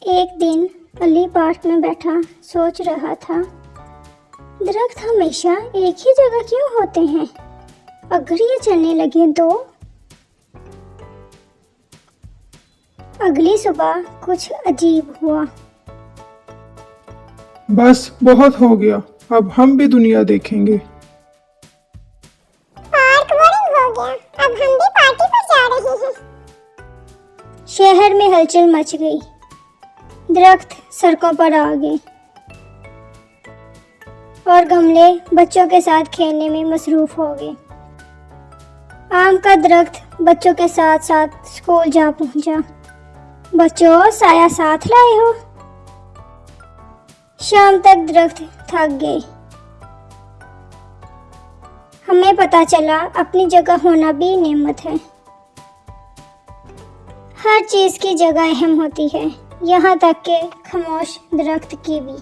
एक दिन अली पार्क में बैठा सोच रहा था, दरख्त हमेशा एक ही जगह क्यों होते हैं? अगर ये चलने लगे तो? अगली सुबह कुछ अजीब हुआ। बस बहुत हो गया, अब हम भी दुनिया देखेंगे। पार्क बोरिंग हो गया, अब हम भी पार्टी पर जा रहे हैं। शहर में हलचल मच गई। दरख्त सड़कों पर आ गए और गमले बच्चों के साथ खेलने में मसरूफ हो गए। आम का दरख्त बच्चों के साथ साथ स्कूल जा पहुंचा। बच्चों, साया साथ लाए हो? शाम तक दरख्त थक गए। हमें पता चला अपनी जगह होना भी नेमत है। हर चीज की जगह अहम होती है, यहाँ तक कि खामोश दरख्त की भी।